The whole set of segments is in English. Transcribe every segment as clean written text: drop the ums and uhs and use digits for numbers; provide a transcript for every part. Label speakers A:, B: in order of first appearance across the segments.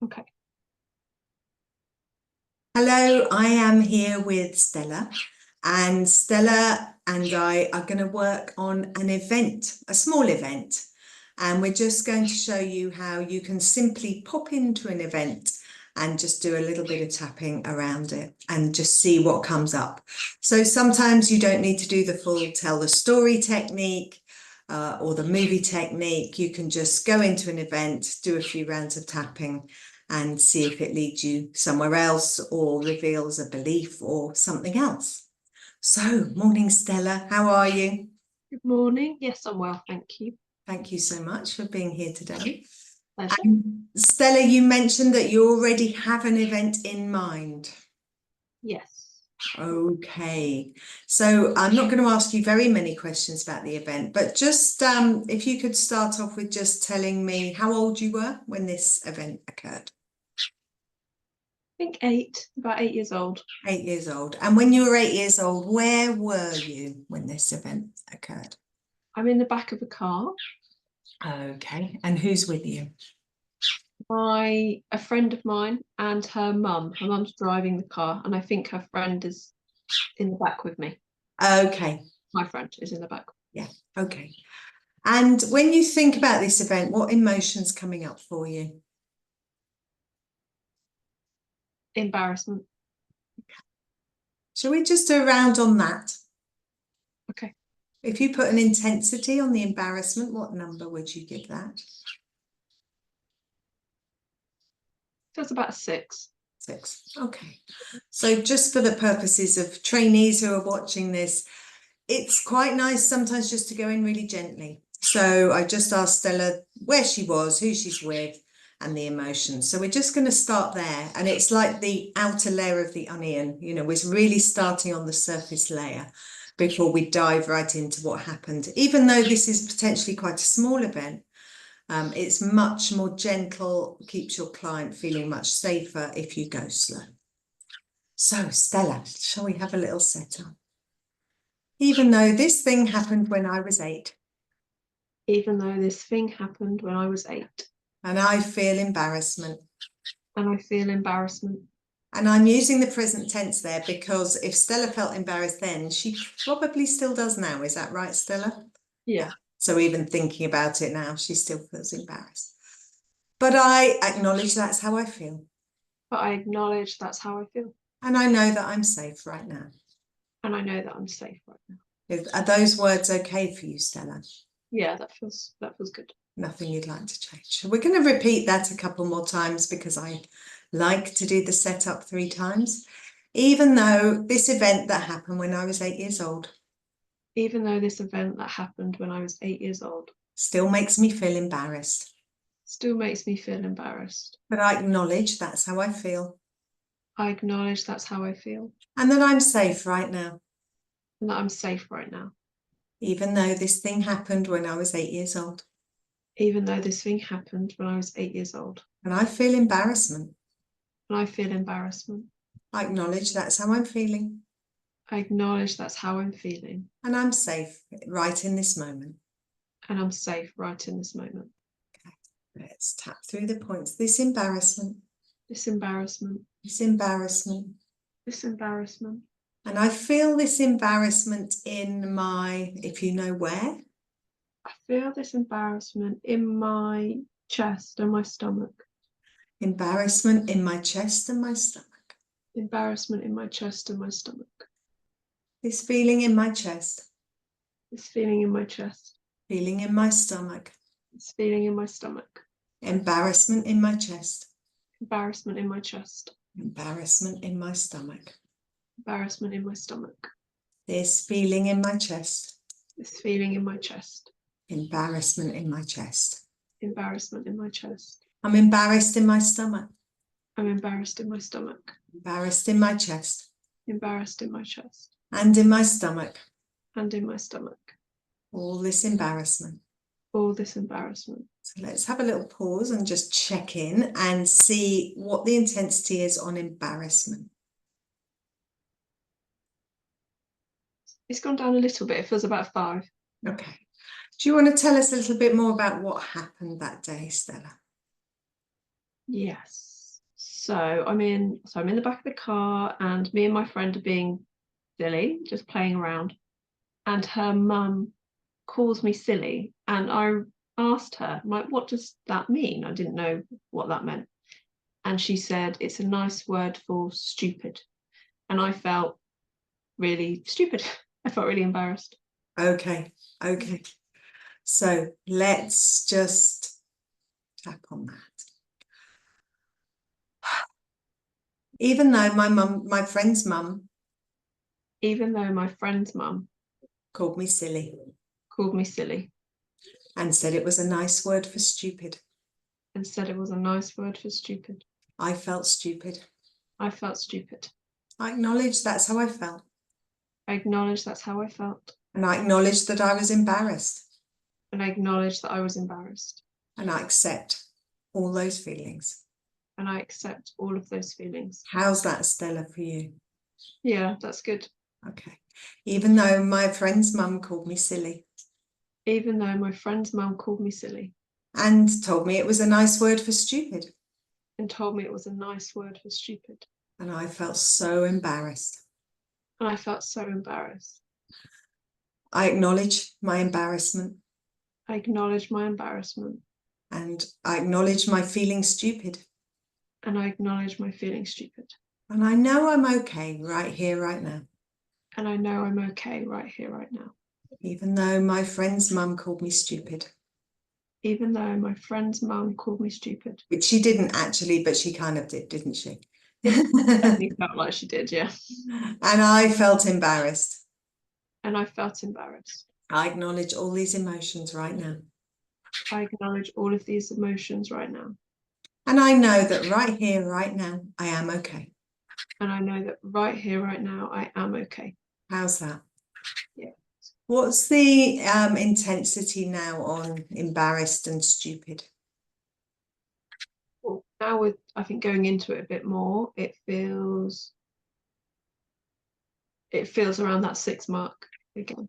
A: Okay.
B: Hello, I am here with Stella, and Stella and I are going to work on an event, a small event, and we're just going to show you how you can simply pop into an event and just do a little bit of tapping around it and just see what comes up. So sometimes you don't need to do the full tell the story technique or the movie technique. You can just go into an event, do a few rounds of tapping, and see if it leads you somewhere else or reveals a belief or something else. So, morning, Stella. How are you?
A: Good morning. Yes, I'm well, thank you.
B: Thank you so much for being here today.
A: Pleasure.
B: Stella, you mentioned that you already have an event in mind.
A: Yes.
B: Okay, so I'm not going to ask you very many questions about the event, but just if you could start off with just telling me how old you were when this event occurred.
A: I think about 8 years old.
B: 8 years old. And when you were 8 years old, where were you when this event occurred?
A: I'm in the back of a car.
B: Okay. And who's with you?
A: A friend of mine and her mum. Her mum's driving the car, and I think her friend is in the back with me.
B: Okay.
A: My friend is in the back.
B: Yeah. Okay. And when you think about this event, what emotions coming up for you?
A: Embarrassment.
B: Shall we just do a round on that?
A: Okay.
B: If you put an intensity on the embarrassment, what number would you give that?
A: That's about a 6.
B: 6. Okay. So just for the purposes of trainees who are watching this, it's quite nice sometimes just to go in really gently. So I just asked Stella where she was, who she's with, and the emotions. So we're just going to start there. And it's like the outer layer of the onion, we're really starting on the surface layer before we dive right into what happened. Even though this is potentially quite a small event, it's much more gentle, keeps your client feeling much safer if you go slow. So Stella, shall we have a little setup? Even though this thing happened when I was 8.
A: Even though this thing happened when I was 8.
B: And I feel embarrassment.
A: And I feel embarrassment.
B: And I'm using the present tense there because if Stella felt embarrassed then, she probably still does now. Is that right, Stella?
A: Yeah.
B: So even thinking about it now, she still feels embarrassed. But I acknowledge that's how I feel.
A: But I acknowledge that's how I feel.
B: And I know that I'm safe right now.
A: And I know that I'm safe right now.
B: Are those words okay for you, Stella?
A: Yeah, that feels good.
B: Nothing you'd like to change. We're going to repeat that a couple more times because I like to do the setup 3 times. Even though this event that happened when I was 8 years old.
A: Even though this event that happened when I was 8 years old.
B: Still makes me feel embarrassed.
A: Still makes me feel embarrassed.
B: But I acknowledge that's how I feel.
A: I acknowledge that's how I feel.
B: And that I'm safe right now.
A: And that I'm safe right now.
B: Even though this thing happened when I was 8 years old.
A: Even though this thing happened when I was 8 years old.
B: And I feel embarrassment.
A: And I feel embarrassment.
B: I acknowledge that's how I'm feeling.
A: I acknowledge that's how I'm feeling.
B: And I'm safe right in this moment.
A: And I'm safe right in this moment.
B: Okay, let's tap through the points. This embarrassment.
A: This embarrassment.
B: This embarrassment.
A: This embarrassment.
B: And I feel this embarrassment in my, if you know where.
A: I feel this embarrassment in my chest and my stomach.
B: Embarrassment in my chest and my stomach.
A: Embarrassment in my chest and my stomach.
B: This feeling in my chest.
A: This feeling in my chest.
B: Feeling in my stomach.
A: This feeling in my stomach.
B: Embarrassment in my chest.
A: Embarrassment in my chest.
B: Embarrassment in my stomach.
A: Embarrassment in my stomach.
B: This feeling in my chest.
A: This feeling in my chest.
B: Embarrassment in my chest.
A: Embarrassment in my chest.
B: I'm embarrassed in my stomach.
A: I'm embarrassed in my stomach.
B: Embarrassed in my chest.
A: Embarrassed in my chest.
B: And in my stomach.
A: And in my stomach.
B: All this embarrassment.
A: All this embarrassment.
B: So let's have a little pause and just check in and see what the intensity is on embarrassment.
A: It's gone down a little bit. It feels about 5.
B: Okay. Do you want to tell us a little bit more about what happened that day, Stella?
A: Yes. So I'm in the back of the car, and me and my friend are being silly, just playing around. And her mum calls me silly, and I asked her, I'm like, what does that mean? I didn't know what that meant. And she said it's a nice word for stupid. And I felt really stupid. I felt really embarrassed.
B: Okay, okay. So let's just tap on that. Even though my friend's mum
A: Even though my friend's mum
B: called me silly
A: called me silly
B: and said it was a nice word for stupid,
A: and said it was a nice word for stupid,
B: I felt stupid.
A: I felt stupid.
B: I acknowledge that's how I felt.
A: I acknowledge that's how I felt.
B: And I acknowledge that I was embarrassed.
A: And I acknowledge that I was embarrassed.
B: And I accept all those feelings.
A: And I accept all of those feelings.
B: How's that, Stella, for you?
A: Yeah, that's good.
B: Okay. Even though my friend's mum called me silly.
A: Even though my friend's mum called me silly.
B: And told me it was a nice word for stupid.
A: And told me it was a nice word for stupid.
B: And I felt so embarrassed.
A: And I felt so embarrassed.
B: I acknowledge my embarrassment.
A: I acknowledge my embarrassment.
B: And I acknowledge my feeling stupid.
A: And I acknowledge my feeling stupid.
B: And I know I'm okay right here, right now.
A: And I know I'm okay right here, right now.
B: Even though my friend's mum called me stupid.
A: Even though my friend's mum called me stupid.
B: Which she didn't actually, but she kind of did, didn't she?
A: Definitely felt like she did, yeah.
B: And I felt embarrassed.
A: And I felt embarrassed.
B: I acknowledge all these emotions right now.
A: I acknowledge all of these emotions right now.
B: And I know that right here, right now, I am okay.
A: And I know that right here, right now, I am okay.
B: How's that?
A: Yeah.
B: What's the intensity now on embarrassed and stupid?
A: Well, now with, I think, going into it a bit more, it feels around that 6 mark again.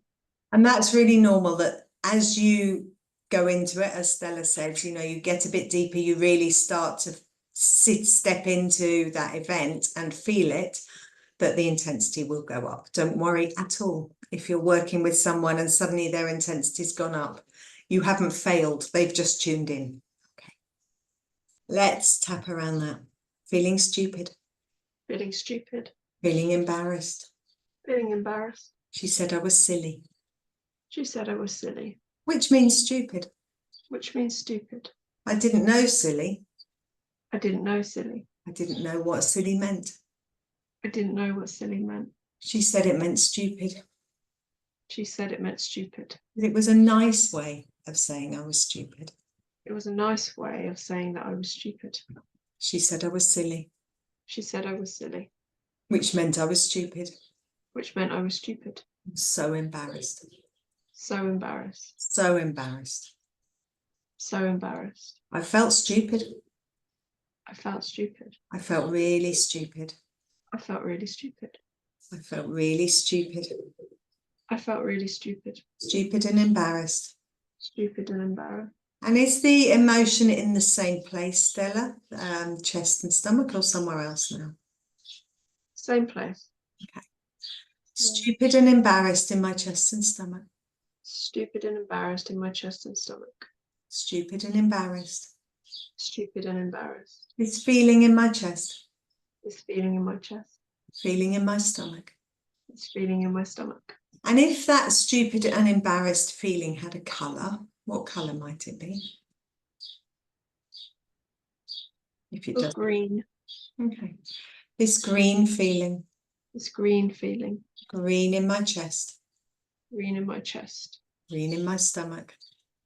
B: And that's really normal, that as you go into it, as Stella said, you know, you get a bit deeper, you really start to step into that event and feel it, that the intensity will go up. Don't worry at all. If you're working with someone and suddenly their intensity's gone up, you haven't failed, they've just tuned in. Okay. Let's tap around that. Feeling stupid.
A: Feeling stupid.
B: Feeling embarrassed.
A: Feeling embarrassed.
B: She said I was silly.
A: She said I was silly.
B: Which means stupid.
A: Which means stupid.
B: I didn't know silly.
A: I didn't know silly.
B: I didn't know what silly meant.
A: I didn't know what silly meant.
B: She said it meant stupid.
A: She said it meant stupid.
B: It was a nice way of saying I was stupid.
A: It was a nice way of saying that I was stupid.
B: She said I was silly.
A: She said I was silly.
B: Which meant I was stupid.
A: Which meant I was stupid.
B: I'm so embarrassed.
A: So embarrassed.
B: So embarrassed.
A: So embarrassed.
B: I felt stupid.
A: I felt stupid.
B: I felt really stupid.
A: I felt really stupid.
B: I felt really stupid.
A: I felt really stupid.
B: Stupid and embarrassed.
A: Stupid and embarrassed.
B: And is the emotion in the same place, Stella? Chest and stomach, or somewhere else now?
A: Same place.
B: Okay. Stupid and embarrassed in my chest and stomach.
A: Stupid and embarrassed in my chest and stomach.
B: Stupid and embarrassed.
A: Stupid and embarrassed.
B: This feeling in my chest.
A: This feeling in my chest.
B: Feeling in my stomach.
A: This feeling in my stomach.
B: And if that stupid and embarrassed feeling had a colour, what colour might it be? If it does.
A: Green.
B: Okay. This green feeling.
A: This green feeling.
B: Green in my chest.
A: Green in my chest.
B: Green in my stomach.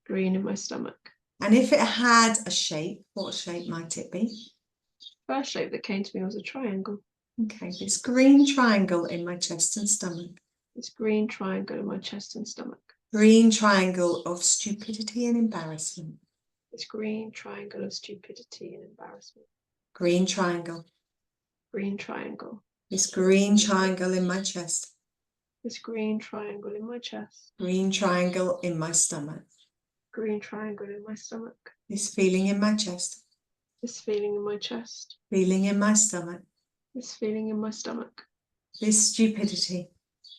A: Green in my stomach.
B: And if it had a shape, what shape might it be?
A: First shape that came to me was a triangle.
B: Okay, this green triangle in my chest and stomach.
A: This green triangle in my chest and stomach.
B: Green triangle of stupidity and embarrassment.
A: This green triangle of stupidity and embarrassment.
B: Green triangle.
A: Green triangle.
B: This green triangle in my chest.
A: This green triangle in my chest.
B: Green triangle in my stomach.
A: Green triangle in my stomach.
B: This feeling in my chest.
A: This feeling in my chest.
B: Feeling in my stomach.
A: This feeling in my stomach.
B: This stupidity.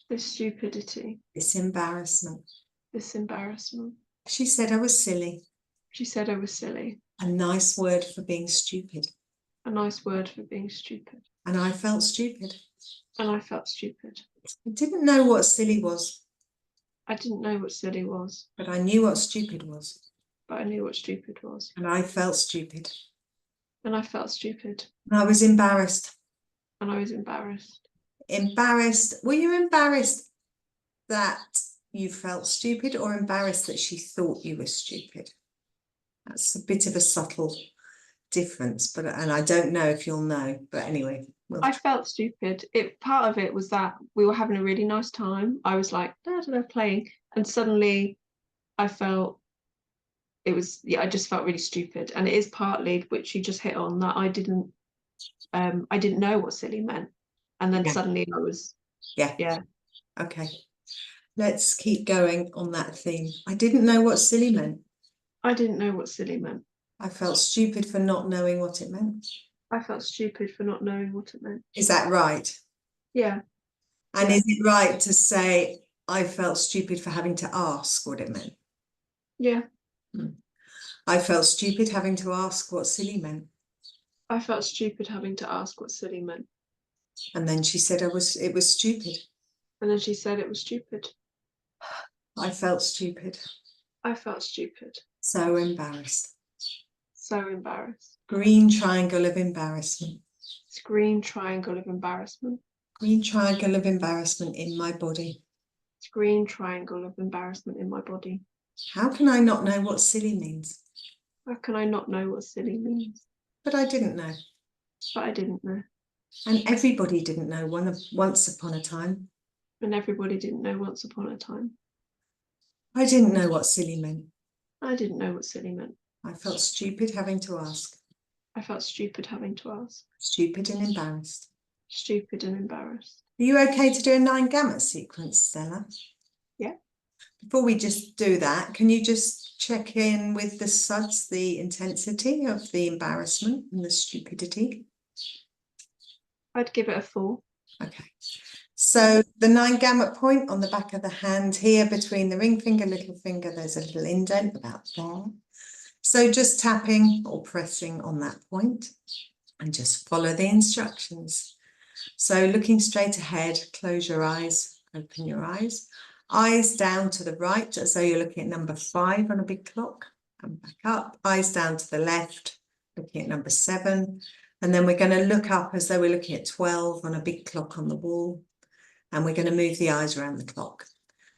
A: This stupidity.
B: This embarrassment.
A: This embarrassment.
B: She said I was silly.
A: She said I was silly.
B: A nice word for being stupid.
A: A nice word for being stupid.
B: And I felt stupid.
A: And I felt stupid.
B: I didn't know what silly was.
A: I didn't know what silly was.
B: But I knew what stupid was.
A: But I knew what stupid was.
B: And I felt stupid.
A: And I felt stupid.
B: And I was embarrassed.
A: And I was embarrassed.
B: Embarrassed. Were you embarrassed that you felt stupid, or embarrassed that she thought you were stupid? That's a bit of a subtle difference, and I don't know if you'll know, but anyway.
A: I felt stupid. Part of it was that we were having a really nice time. I was like, playing, and suddenly I felt I just felt really stupid. And it is partly, which you just hit on, that I didn't know what silly meant. And then suddenly I was, yeah.
B: Okay. Let's keep going on that theme. I didn't know what silly meant.
A: I didn't know what silly meant.
B: I felt stupid for not knowing what it meant.
A: I felt stupid for not knowing what it meant.
B: Is that right?
A: Yeah.
B: And is it right to say I felt stupid for having to ask what it meant?
A: Yeah.
B: I felt stupid having to ask what silly meant.
A: I felt stupid having to ask what silly meant.
B: And then she said it was stupid.
A: And then she said it was stupid.
B: I felt stupid.
A: I felt stupid.
B: So embarrassed.
A: So embarrassed.
B: Green triangle of embarrassment.
A: It's green triangle of embarrassment.
B: Green triangle of embarrassment in my body.
A: It's green triangle of embarrassment in my body.
B: How can I not know what silly means?
A: How can I not know what silly means?
B: But I didn't know.
A: But I didn't know.
B: And everybody didn't know once upon a time.
A: And everybody didn't know once upon a time.
B: I didn't know what silly meant.
A: I didn't know what silly meant.
B: I felt stupid having to ask.
A: I felt stupid having to ask.
B: Stupid and embarrassed.
A: Stupid and embarrassed.
B: Are you okay to do a 9 gamut sequence, Stella?
A: Yeah.
B: Before we just do that, can you just check in with the suds, the intensity of the embarrassment and the stupidity?
A: I'd give it a 4.
B: Okay. So the 9 gamut point on the back of the hand here between the ring finger, little finger, there's a little indent about there. So just tapping or pressing on that point and just follow the instructions. So looking straight ahead, close your eyes, open your eyes. Eyes down to the right, as though you're looking at number 5 on a big clock, and back up. Eyes down to the left, looking at number 7. And then we're going to look up as though we're looking at 12 on a big clock on the wall. And we're going to move the eyes around the clock.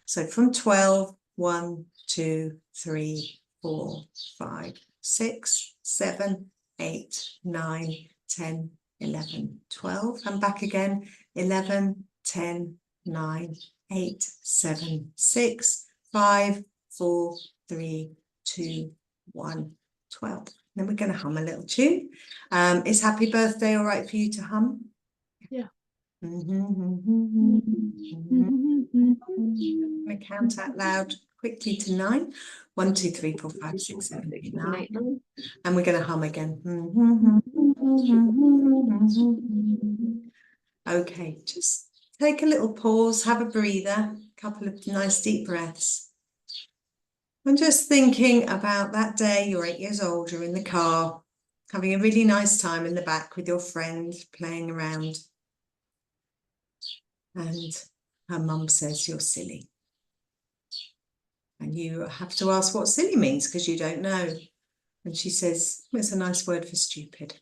B: So from 12, 1, 2, 3, 4, 5, 6, 7, 8, 9, 10, 11, 12. And back again, 11, 10, 9, 8, 7, 6, 5, 4, 3, 2, 1, 12. Then we're going to hum a little tune. Is Happy Birthday all right for you to hum?
A: Yeah.
B: I'm going to count out loud quickly to 9. 1, 2, 3, 4, 5, 6, 7, 8, 9. And we're going to hum again. Okay, just take a little pause, have a breather, a couple of nice deep breaths. I'm just thinking about that day, you're 8 years old, you're in the car, having a really nice time in the back with your friend, playing around. And her mum says, you're silly. And you have to ask what silly means because you don't know. And she says, it's a nice word for stupid.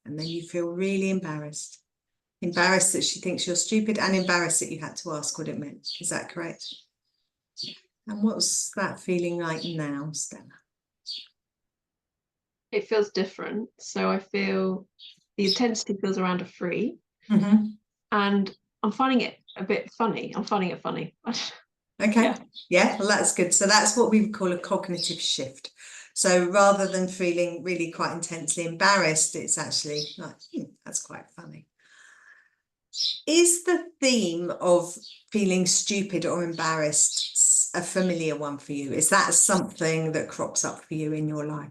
B: And then you feel really embarrassed. Embarrassed that she thinks you're stupid and embarrassed that you had to ask what it meant. Is that correct? And what's that feeling like now, Stella?
A: It feels different. So I feel the intensity feels around a 3. And I'm finding it a bit funny. I'm finding it funny.
B: Okay. Yeah, well, that's good. So that's what we would call a cognitive shift. So rather than feeling really quite intensely embarrassed, it's actually like, that's quite funny. Is the theme of feeling stupid or embarrassed a familiar one for you? Is that something that crops up for you in your life?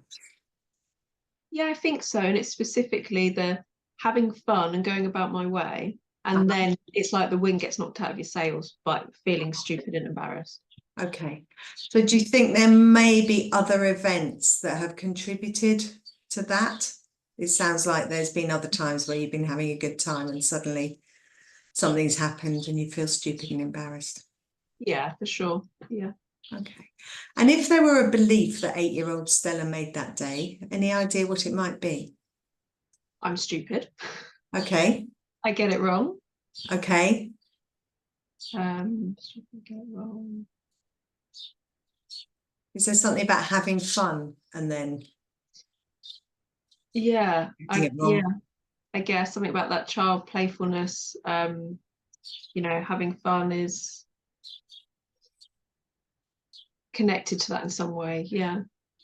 A: Yeah, I think so. And it's specifically the having fun and going about my way. And then it's like the wind gets knocked out of your sails by feeling stupid and embarrassed.
B: Okay. So do you think there may be other events that have contributed to that? It sounds like there's been other times where you've been having a good time and suddenly something's happened and you feel stupid and embarrassed.
A: Yeah, for sure. Yeah.
B: Okay. And if there were a belief that 8-year-old Stella made that day, any idea what it might be?
A: I'm stupid.
B: Okay.
A: I get it wrong.
B: Okay.
A: I get it wrong.
B: Is there something about having fun and then
A: Yeah,
B: getting it wrong?
A: I guess something about that child playfulness. Having fun is connected to that in some way. Yeah.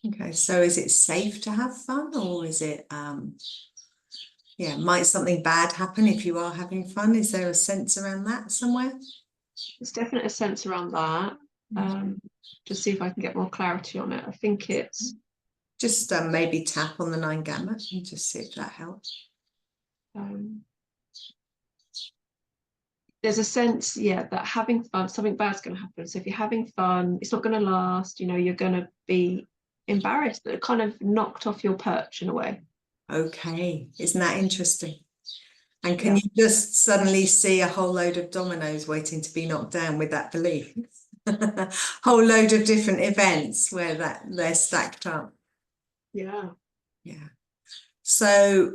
B: Okay, so is it safe to have fun, or is it might something bad happen if you are having fun? Is there a sense around that somewhere?
A: There's definitely a sense around that. Just see if I can get more clarity on it. I think it's
B: Just maybe tap on the 9 gamut and just see if that helps.
A: There's a sense, that having fun, something bad's going to happen. So if you're having fun, it's not going to last. You're going to be embarrassed, but kind of knocked off your perch in a way.
B: Okay, isn't that interesting? And can
A: Yeah.
B: you just suddenly see a whole load of dominoes waiting to be knocked down with that belief? Whole load of different events where they're stacked up.
A: Yeah.
B: Yeah. So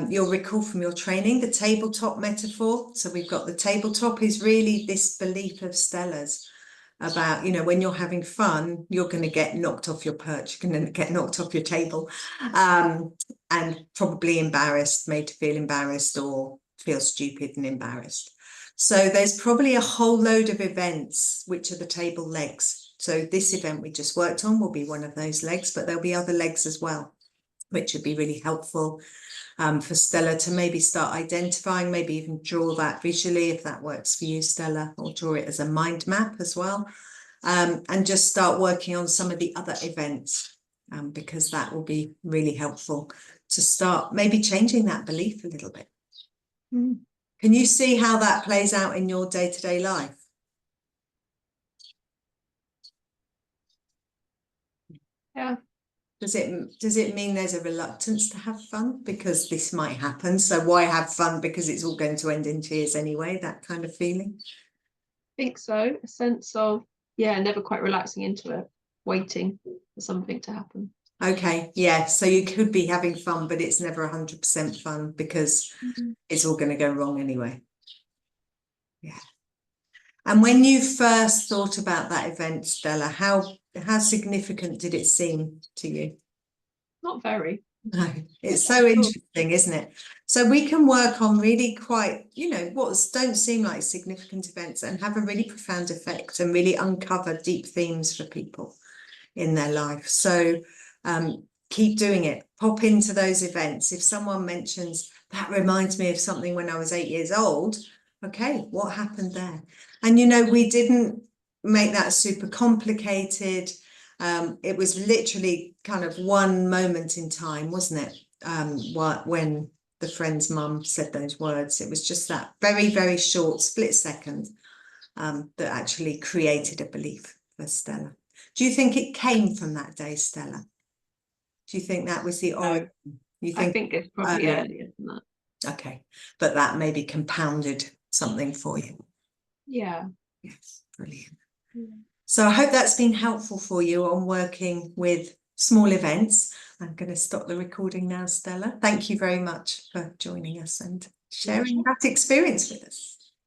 B: you'll recall from your training the tabletop metaphor. So we've got the tabletop is really this belief of Stella's about, when you're having fun, you're going to get knocked off your perch, you're going to get knocked off your table, and probably embarrassed, made to feel embarrassed or feel stupid and embarrassed. So there's probably a whole load of events which are the table legs. So this event we just worked on will be one of those legs, but there'll be other legs as well, which would be really helpful for Stella to maybe start identifying, maybe even draw that visually if that works for you, Stella, or draw it as a mind map as well. And just start working on some of the other events, because that will be really helpful to start maybe changing that belief a little bit.
A: Mm.
B: Can you see how that plays out in your day-to-day life?
A: Yeah.
B: Does it mean there's a reluctance to have fun because this might happen? So why have fun because it's all going to end in tears anyway, that kind of feeling?
A: I think so. A sense of, never quite relaxing into it, waiting for something to happen.
B: Okay, yeah. So you could be having fun, but it's never 100% fun because it's all going to go wrong anyway. Yeah. And when you first thought about that event, Stella, how significant did it seem to you?
A: Not very.
B: No, it's so interesting, isn't it? So we can work on really quite, what don't seem like significant events and have a really profound effect and really uncover deep themes for people in their life. So keep doing it. Pop into those events. If someone mentions, that reminds me of something when I was 8 years old, okay, what happened there? And, we didn't make that super complicated. It was literally kind of one moment in time, wasn't it? When the friend's mum said those words, it was just that very, very short split second that actually created a belief for Stella. Do you think it came from that day, Stella? Do you think that was the origin? You
A: I think it's probably earlier than that.
B: Okay, but that maybe compounded something for you.
A: Yeah.
B: Yes, brilliant. So I hope that's been helpful for you on working with small events. I'm going to stop the recording now, Stella. Thank you very much for joining us and sharing that experience with us.